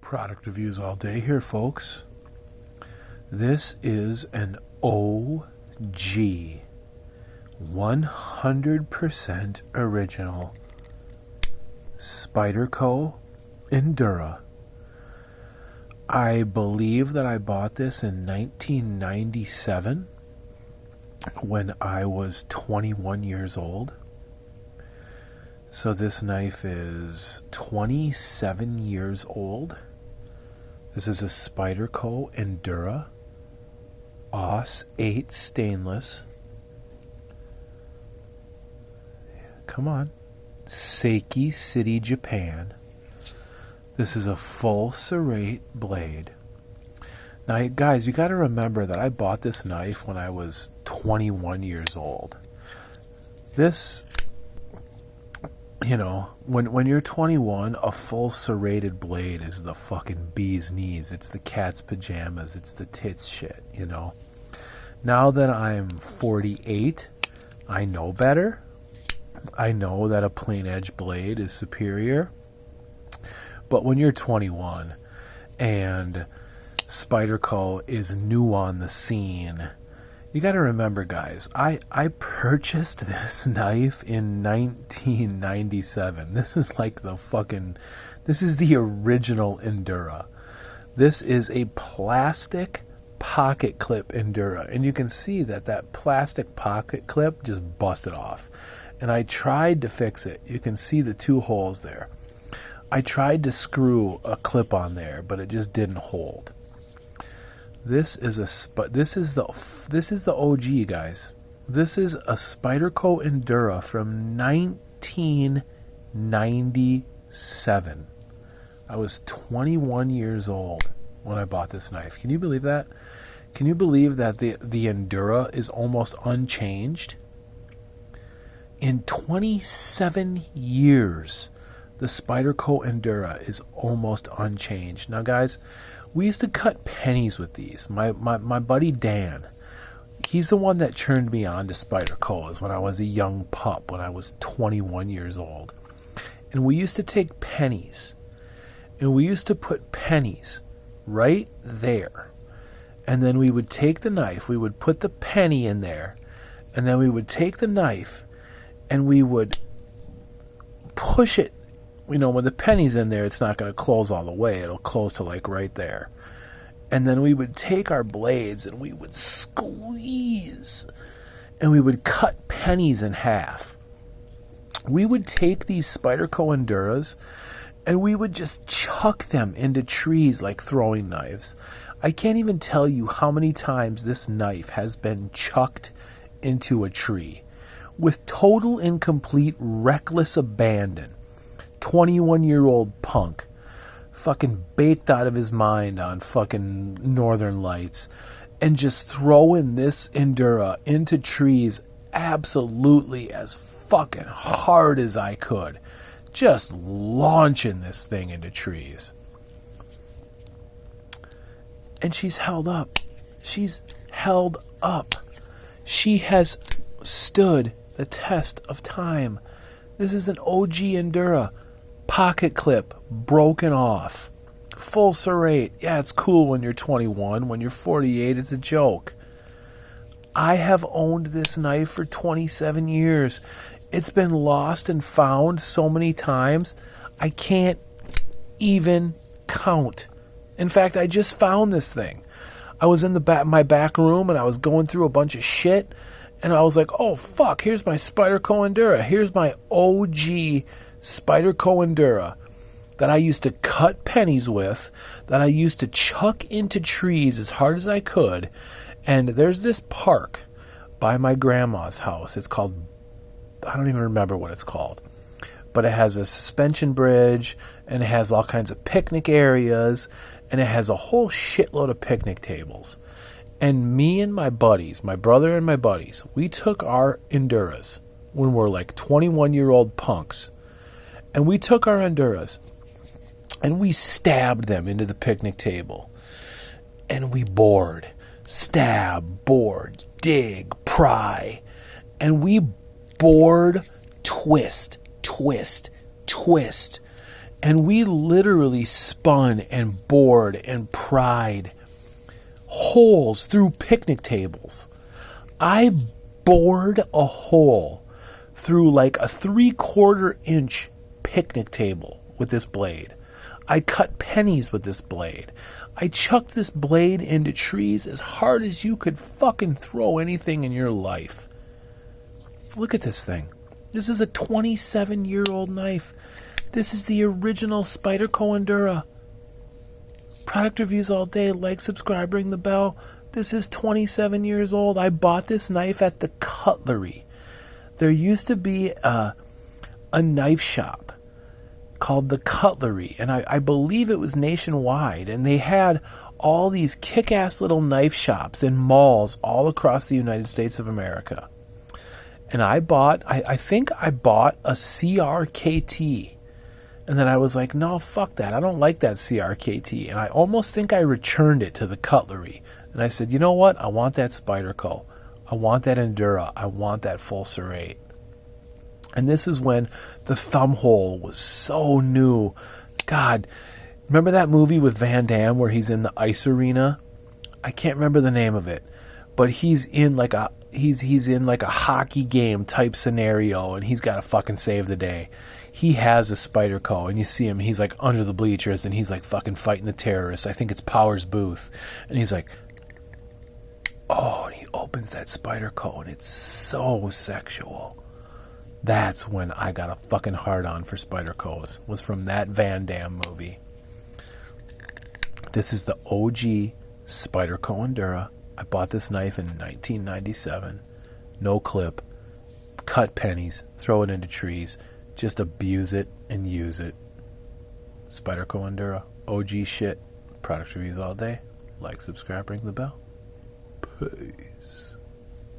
Product reviews all day here, folks. This is an OG 100% original Spyderco Endura. I believe that I bought this in 1997 when I was 21 years old. So this knife is 27 years old. This is a Spyderco Endura AUS 8 stainless. Come on. Seiki City, Japan. This is a full serrate blade. Now, guys, you got to remember that I bought this knife when I was 21 years old. This, you know, when you're 21, a full serrated blade is the fucking bee's knees. It's the cat's pajamas. It's the tits shit, you know. Now that I'm 48, I know better. I know that a plain edge blade is superior. But when you're 21 and Spyderco is new on the scene, you got to remember, guys, I purchased this knife in 1997. This is like this is the original Endura. This is a plastic pocket clip Endura. And you can see that plastic pocket clip just busted off. And I tried to fix it. You can see the two holes there. I tried to screw a clip on there, but it just didn't hold. This is the OG, guys. This is a Spyderco Endura from 1997. I was 21 years old when I bought this knife. Can you believe that? Can you believe that the Endura is almost unchanged? In 27 years, the Spyderco Endura is almost unchanged. Now, guys, we used to cut pennies with these. My buddy Dan, he's the one that turned me on to Spydercos when I was a young pup, when I was 21 years old. And we used to take pennies, and we used to put pennies right there. And then we would take the knife, we would put the penny in there, and then we would take the knife, and we would push it. You know, when the penny's in there, it's not going to close all the way. It'll close to like right there. And then we would take our blades and we would squeeze. And we would cut pennies in half. We would take these Spyderco Enduras and we would just chuck them into trees like throwing knives. I can't even tell you how many times this knife has been chucked into a tree with total and complete reckless abandon. 21-year-old punk, fucking baked out of his mind on fucking Northern Lights, and just throwing this Endura into trees absolutely as fucking hard as I could. Just launching this thing into trees. And she's held up. She's held up. She has stood the test of time. This is an OG Endura. Pocket clip broken off. Full serrate. Yeah, it's cool when you're 21. When you're 48, it's a joke. I have owned this knife for 27 years. It's been lost and found so many times, I can't even count. In fact, I just found this thing. I was in my back room and I was going through a bunch of shit. And I was like, oh, fuck, here's my Spyderco Endura. Here's my OG Spyderco Endura that I used to cut pennies with, that I used to chuck into trees as hard as I could. And there's this park by my grandma's house. It's called, I don't even remember what it's called. But it has a suspension bridge, and it has all kinds of picnic areas, and it has a whole shitload of picnic tables. And me and my buddies, my brother and my buddies, we took our Enduras when we're like 21-year-old punks. And we took our Enduras and we stabbed them into the picnic table. And we bored. Stab, board, dig, pry. And we bored, twist, twist, twist. And we literally spun and bored and pried holes through picnic tables. I bored a hole through like a 3/4 inch picnic table with this blade. I cut pennies with this blade. I chucked this blade into trees as hard as you could fucking throw anything in your life. Look at this thing. This is a 27-year-old knife. This is the original Spyderco Endura. Product reviews all day. Like, subscribe, ring the bell. This is 27 years old. I bought this knife at the Cutlery. There used to be a knife shop called the Cutlery, and I believe it was nationwide, and they had all these kick-ass little knife shops in malls all across the United States of America. And I think I bought a CRKT, and then I was like, no, fuck that, I don't like that CRKT, and I almost think I returned it to the Cutlery, and I said, you know what, I want that Spyderco, I want that Endura, I want that full serrate. And this is when the thumb hole was so new. God, remember that movie with Van Damme where he's in the ice arena? I can't remember the name of it, but he's in like a hockey game type scenario, and he's got to fucking save the day. He has a Spyderco, and you see him, he's like under the bleachers, and he's like fucking fighting the terrorists. I think it's Powers Booth, and he's like, oh, and he opens that Spyderco, and it's so sexual. That's when I got a fucking hard-on for Spydercos, was from that Van Damme movie. This is the OG Spyderco Endura. I bought this knife in 1997. No clip. Cut pennies. Throw it into trees. Just abuse it and use it. Spyderco Endura. OG shit. Product reviews all day. Like, subscribe, ring the bell. Peace.